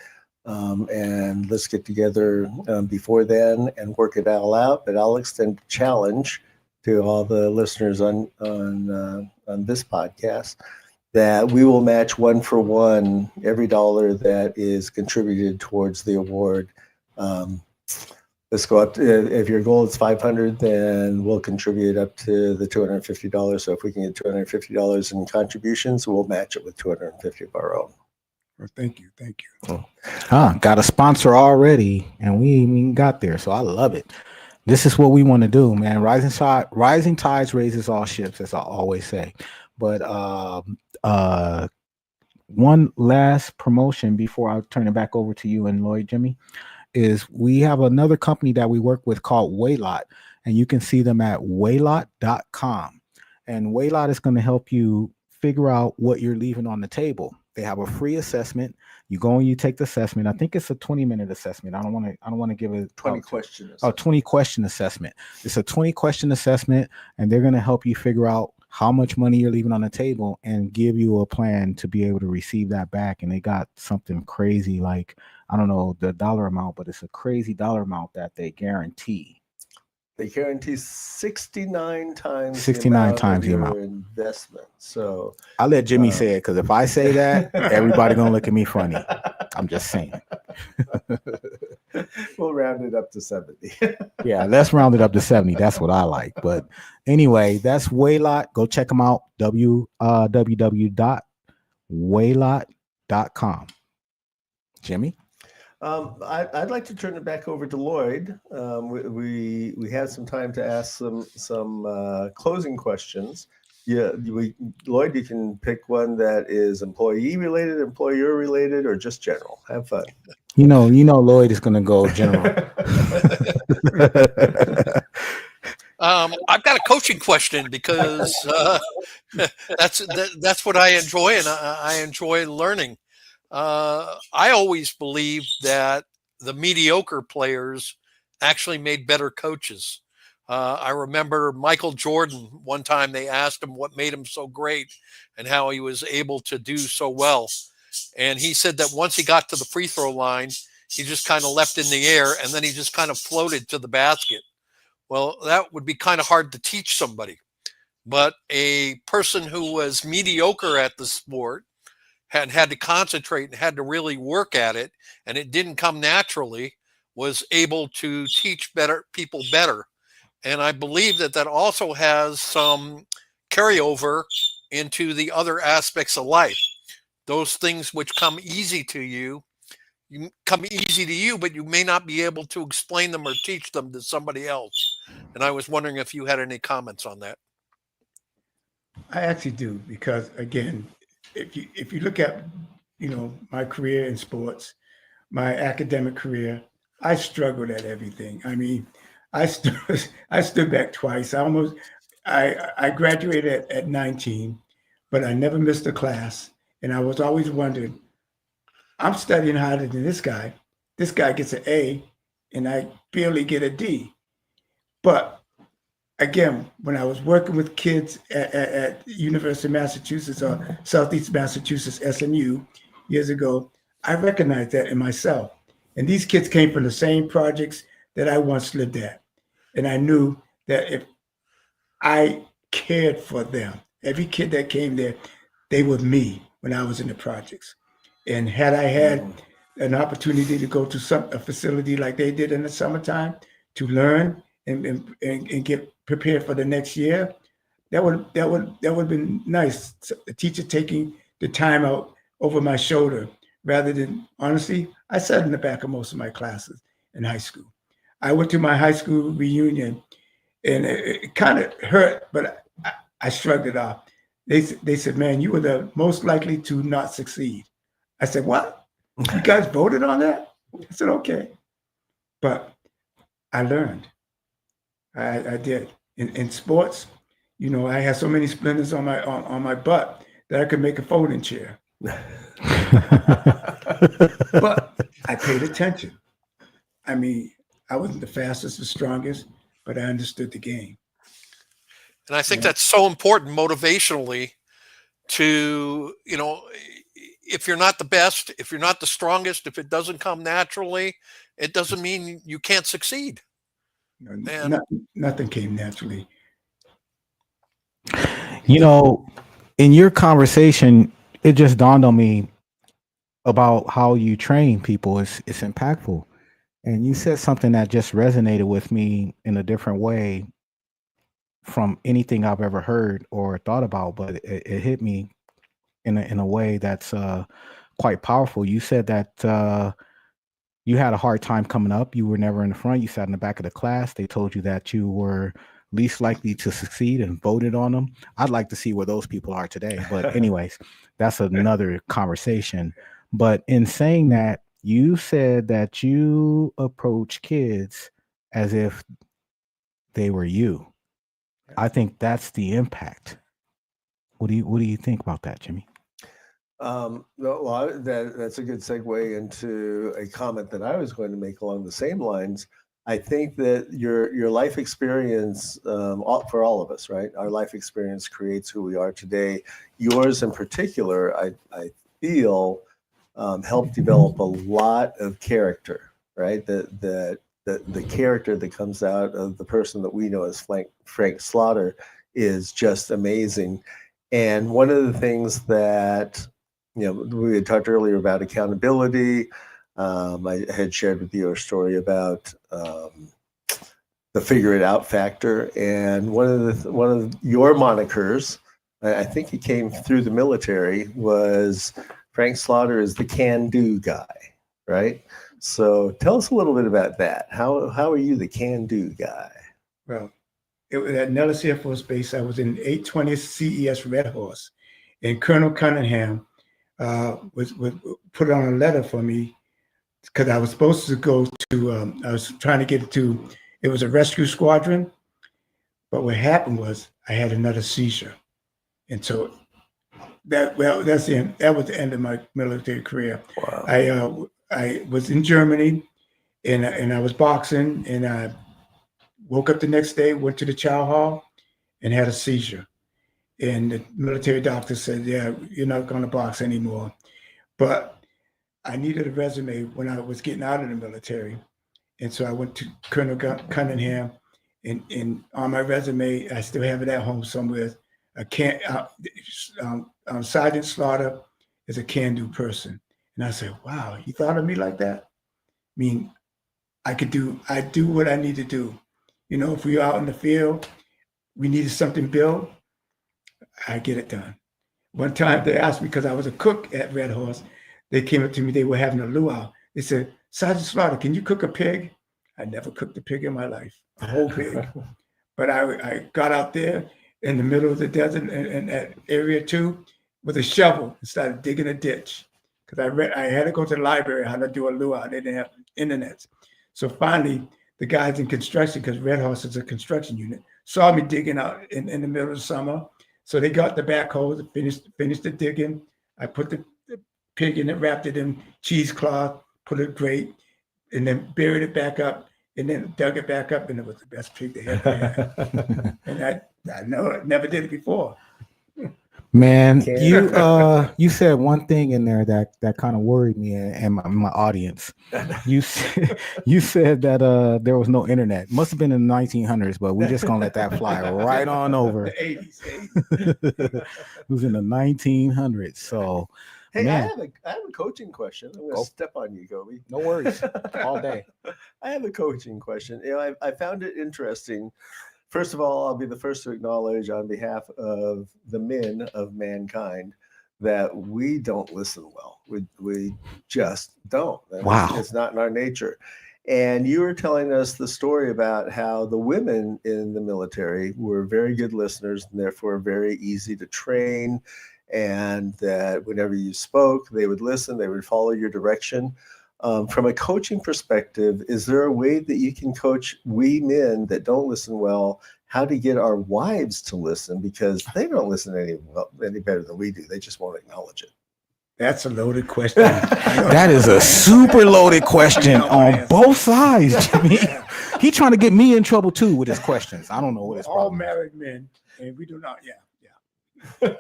And let's get together before then and work it all out. But I'll extend a challenge to all the listeners on this podcast that we will match 1 for 1 every dollar that is contributed towards the award. Let's go up to, if your goal is $500, then we'll contribute up to the $250. So if we can get $250 in contributions, we'll match it with $250 of our own. Well, thank you. Got a sponsor already, and we ain't even got there. So I love it. This is what we want to do, man. Rising tides raises all ships, as I always say. But one last promotion before I turn it back over to you and Lloyd, Jimmy, is we have another company that we work with called Waylot, and you can see them at waylot.com. And Waylot is going to help you figure out what you're leaving on the table. They have a free assessment. You go and you take the assessment. I think it's a 20-minute assessment. I don't want to give it 20 questions. 20 question assessment. It's a 20 question assessment, and they're going to help you figure out how much money you're leaving on the table and give you a plan to be able to receive that back. And they got something crazy, like, I don't know the dollar amount, but it's a crazy dollar amount that they guarantee. They guarantee 69 times 69 times the amount investment. So I'll let Jimmy say it, because if I say that, everybody gonna look at me funny. I'm just saying. We'll round it up to 70. Yeah, let's round it up to 70. That's what I like. But anyway, that's Waylot. Go check them out. www.waylot.com. Jimmy? I'd like to turn it back over to Lloyd. We have some time to ask some closing questions. Yeah, Lloyd, you can pick one that is employee related, employer related, or just general. Have fun. You know, Lloyd is going to go general. I've got a coaching question, because that's what I enjoy, and I enjoy learning. I always believed that the mediocre players actually made better coaches. I remember Michael Jordan, one time they asked him what made him so great and how he was able to do so well. And he said that once he got to the free throw line, he just kind of leapt in the air, and then he just kind of floated to the basket. Well, that would be kind of hard to teach somebody. But a person who was mediocre at the sport had to concentrate and had to really work at it, and it didn't come naturally, was able to teach people better. And I believe that also has some carryover into the other aspects of life. Those things which come easy to you, but you may not be able to explain them or teach them to somebody else. And I was wondering if you had any comments on that. I actually do, because again, if you look at, my career in sports, my academic career, I struggled at everything. I mean, I stood back twice. I graduated at 19, but I never missed a class. And I was always wondering, I'm studying harder than this guy. This guy gets an A, and I barely get a D. But again, when I was working with kids at University of Massachusetts, or Southeast Massachusetts, SMU, years ago, I recognized that in myself. And these kids came from the same projects that I once lived at. And I knew that if I cared for them, every kid that came there, they were me when I was in the projects. And had I had an opportunity to go to a facility like they did in the summertime to learn and get prepared for the next year, that would have been nice. The teacher taking the time out over my shoulder, rather than, honestly, I sat in the back of most of my classes in high school. I went to my high school reunion, and it kind of hurt, but I shrugged it off. They said, "Man, you were the most likely to not succeed." I said, "What? You guys voted on that?" I said, "Okay." But I learned. I did. In sports, I had so many splinters on my butt that I could make a folding chair. But I paid attention. I mean, I wasn't the fastest or strongest, but I understood the game. And I think that's so important motivationally to, if you're not the best, if you're not the strongest, if it doesn't come naturally, it doesn't mean you can't succeed. Nothing came naturally. In your conversation, it just dawned on me about how you train people. It's impactful. And you said something that just resonated with me in a different way from anything I've ever heard or thought about, but it hit me in a way that's quite powerful. You said that you had a hard time coming up. You were never in the front. You sat in the back of the class. They told you that you were least likely to succeed and voted on them. I'd like to see where those people are today. But anyways, that's another conversation. But in saying that, You said that you approach kids as if they were you. I think that's the impact. What do you think about that, Jimmy? That's a good segue into a comment that I was going to make along the same lines. I think that your life experience, for all of us, right? Our life experience creates who we are today. Yours in particular, I feel, helped develop a lot of character, right? The character that comes out of the person that we know as Frank Slaughter is just amazing. And one of the things that, we had talked earlier about accountability. I had shared with you a story about the figure it out factor, and one of your monikers, I think it came through the military, was Frank Slaughter is the can-do guy, right? So tell us a little bit about that. How are you the can-do guy? Well, it was at Nellis Air Force Base. I was in 820th CES Red Horse, and Colonel Cunningham was put on a letter for me because I was supposed to go to. I was trying to get to. It was a rescue squadron, but what happened was I had another seizure, and so that was the end of my military career. Wow. I was in Germany, and I was boxing, and I woke up the next day, went to the chow hall, and had a seizure. And the military doctor said, "Yeah, you're not going to box anymore." But I needed a resume when I was getting out of the military. And so I went to Colonel Cunningham, and on my resume, I still have it at home somewhere. Sergeant Slaughter is a can-do person. And I said, wow, he thought of me like that? I mean, I do what I need to do. If we're out in the field, we needed something built, I get it done. One time they asked me, because I was a cook at Red Horse, they came up to me, they were having a luau. They said, Sergeant Slaughter, can you cook a pig? I never cooked a pig in my life, a whole pig. But I got out there in the middle of the desert in that area 2 with a shovel and started digging a ditch. Because I had to go to the library how to do a luau. They didn't have internet. So finally, the guys in construction, because Red Horse is a construction unit, saw me digging out in the middle of the summer. So they got the backhoe, finished the digging. I put the pig in it, wrapped it in cheesecloth, put it grate, and then buried it back up, and then dug it back up, and it was the best pig they ever had. And I know it, never did it before. Man, you said one thing in there that kind of worried me and my audience. You said that there was no internet. Must have been in the 1900s, but we're just gonna let that fly right on over. The 80s. It was in the 1900s. So, hey, man. I have a coaching question. I'm going to step on you, Gobi. No worries. All day. I have a coaching question. I found it interesting. First of all, I'll be the first to acknowledge on behalf of the men of mankind that we don't listen well. We just don't. Wow. It's not in our nature. And you were telling us the story about how the women in the military were very good listeners and therefore very easy to train, and that whenever you spoke, they would listen, they would follow your direction. From a coaching perspective, is there a way that you can coach we men that don't listen well how to get our wives to listen, because they don't listen any better than we do? They just won't acknowledge it. That's a loaded question. That is a super loaded question on both sides, Jimmy. He trying to get me in trouble too with his questions. I don't know what his problem is. All married men, and we do not. Yeah.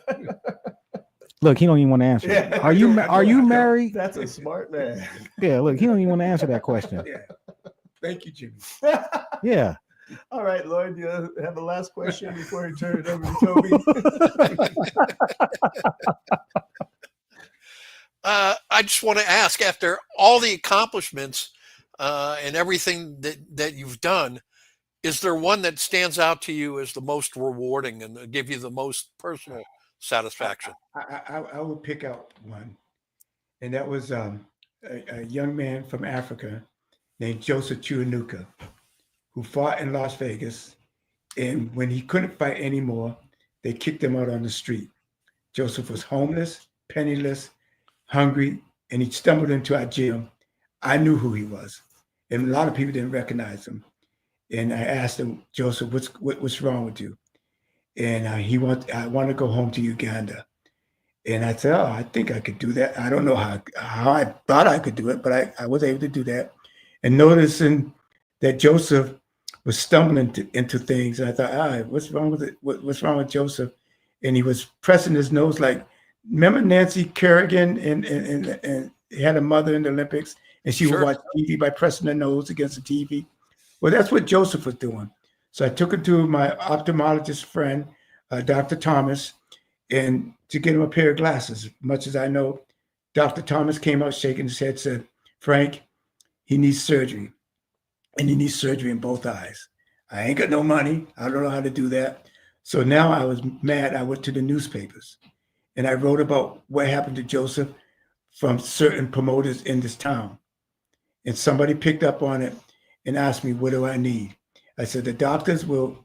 Look, he don't even want to answer. Yeah. Are you married? That's a smart man. Yeah, look, he don't even want to answer that question. Yeah. Thank you, Jimmy. Yeah. All right, Lloyd, do you have a last question before you turn it over to Toby? I just want to ask, after all the accomplishments and everything that you've done, is there one that stands out to you as the most rewarding and give you the most personal satisfaction? I would pick out one, and that was a young man from Africa named Joseph Chuanuka, who fought in Las Vegas. And when he couldn't fight anymore, they kicked him out on the street. Joseph was homeless, penniless, hungry, and he stumbled into our gym. I knew who he was, and a lot of people didn't recognize him. And I asked him, Joseph, what's wrong with you? And I want to go home to Uganda. And I said, oh, I think I could do that. I don't know how I thought I could do it, but I was able to do that. And noticing that Joseph was stumbling into things, and I thought, what's wrong with it? What's wrong with Joseph? And he was pressing his nose like, remember Nancy Kerrigan and had a mother in the Olympics, and she would watch TV by pressing her nose against the TV. Well, that's what Joseph was doing. So I took him to my ophthalmologist friend, Dr. Thomas, and to get him a pair of glasses. Much as I know, Dr. Thomas came out shaking his head, said, Frank, he needs surgery. And he needs surgery in both eyes. I ain't got no money. I don't know how to do that. So now I was mad. I went to the newspapers and I wrote about what happened to Joseph from certain promoters in this town. And somebody picked up on it and asked me, what do I need? I said, the doctors will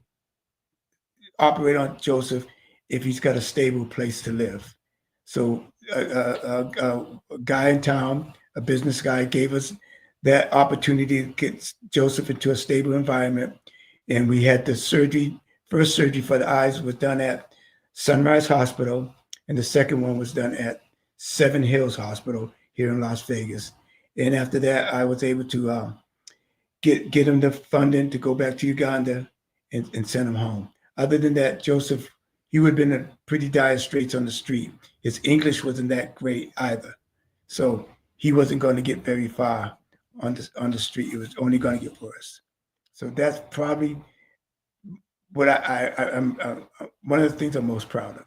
operate on Joseph if he's got a stable place to live. So a guy in town, a business guy, gave us that opportunity to get Joseph into a stable environment. And we had the first surgery for the eyes was done at Sunrise Hospital. And the second one was done at Seven Hills Hospital here in Las Vegas. And after that, I was able to get him the funding to go back to Uganda and send him home. Other than that, Joseph, he would have been in pretty dire straits on the street. His English wasn't that great either. So he wasn't going to get very far on the street. It was only going to get worse. So that's probably what I'm one of the things I'm most proud of.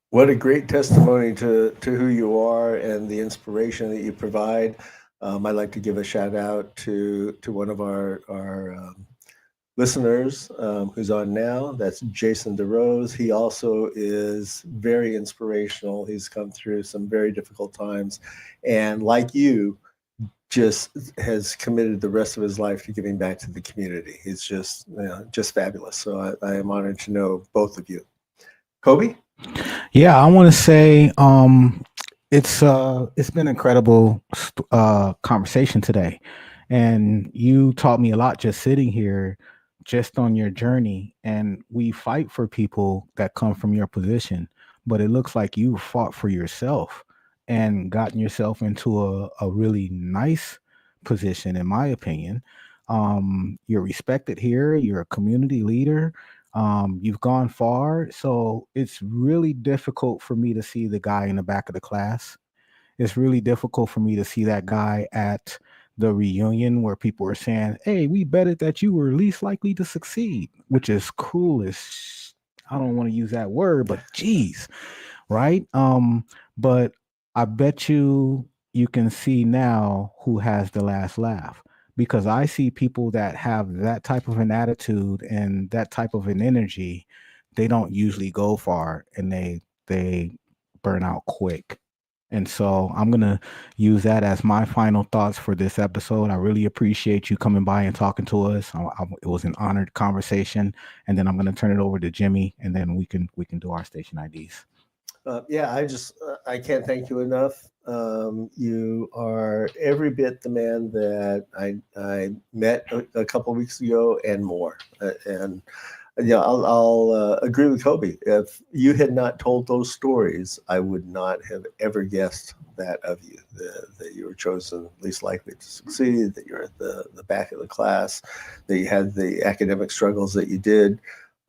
What a great testimony to who you are and the inspiration that you provide. I'd like to give a shout out to one of our listeners who's on now. That's Jason DeRose. He also is very inspirational. He's come through some very difficult times, and like you, just has committed the rest of his life to giving back to the community. He's just fabulous. So I am honored to know both of you. Kobe? Yeah, I want to say it's been an incredible conversation today, and you taught me a lot just sitting here, just on your journey. And we fight for people that come from your position, but it looks like you fought for yourself and gotten yourself into a really nice position, in my opinion. You're respected here. You're a community leader. You've gone far. So it's really difficult for me to see the guy in the back of the class. It's really difficult for me to see that guy at the reunion where people are saying, hey, we betted that you were least likely to succeed, which is cruel as I don't want to use that word, but geez, right? But I bet you can see now who has the last laugh, because I see people that have that type of an attitude and that type of an energy. They don't usually go far, and they burn out quick. And so I'm going to use that as my final thoughts for this episode. I really appreciate you coming by and talking to us. It was an honored conversation. And then I'm going to turn it over to Jimmy, and then we can do our station IDs. I can't thank you enough. You are every bit the man that I met a couple of weeks ago and more. And I'll agree with Kobe. If you had not told those stories, I would not have ever guessed that of you, that you were chosen least likely to succeed, that you're at the back of the class, that you had the academic struggles that you did.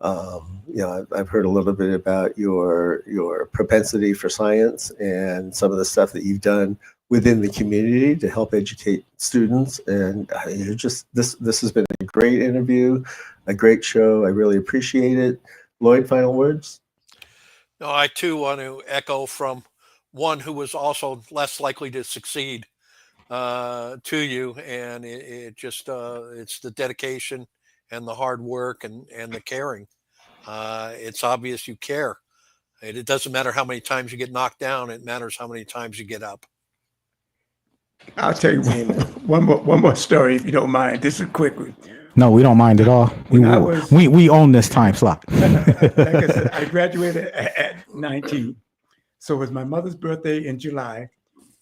I've heard a little bit about your propensity for science and some of the stuff that you've done within the community to help educate students. And this has been a great interview, a great show. I really appreciate it. Lloyd, final words? No, I too want to echo from one who was also less likely to succeed to you. And it's the dedication and the hard work and the caring. It's obvious you care. It doesn't matter how many times you get knocked down. It matters how many times you get up. I'll tell you one more story, if you don't mind. This is a quick one. No, we don't mind at all. We own this time slot. Like I said, I graduated at 19. So it was my mother's birthday in July,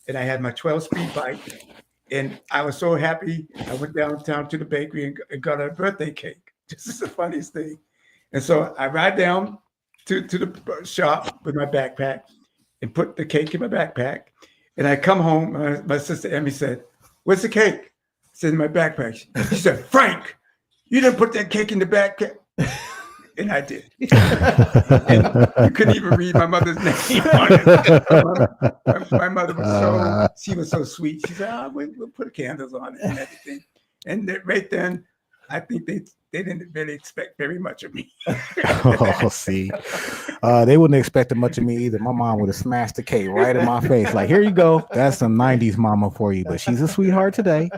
and I had my 12-speed bike, And I was so happy. I went downtown to the bakery and got a birthday cake. This is the funniest thing. And so I ride down to the shop with my backpack and put the cake in my backpack. And I come home. My sister Emmy said, "Where's the cake?" I said, "In my backpack." She said, "Frank, you didn't put that cake in the backpack." And I did. And you couldn't even read my mother's name on it. My mother was she was so sweet. She said, we'll put candles on it and everything. And right then, I think they didn't really expect very much of me. See, they wouldn't have expected much of me either. My mom would have smashed the cake right in my face. Like, here you go. That's some 90s mama for you. But she's a sweetheart today.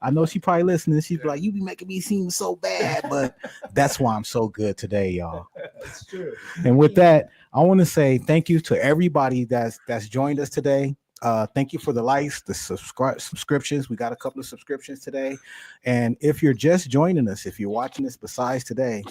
I know she probably listening. She's like, "You be making me seem so bad," but that's why I'm so good today, y'all. That's true. And with that, I want to say thank you to everybody that's joined us today. Thank you for the likes, the subscriptions. We got a couple of subscriptions today. And if you're just joining us, if you're watching this besides today,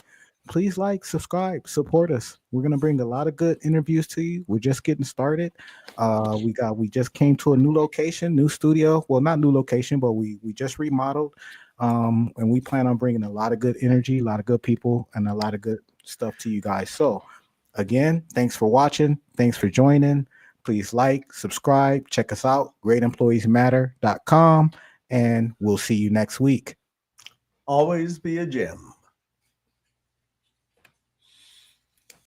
please like, subscribe, support us. We're going to bring a lot of good interviews to you. We're just getting started. We just came to a new location, new studio. Well, not new location, but we just remodeled. And we plan on bringing a lot of good energy, a lot of good people, and a lot of good stuff to you guys. So again, thanks for watching. Thanks for joining. Please like, subscribe, check us out, greatemployeesmatter.com, and we'll see you next week. Always be a gem.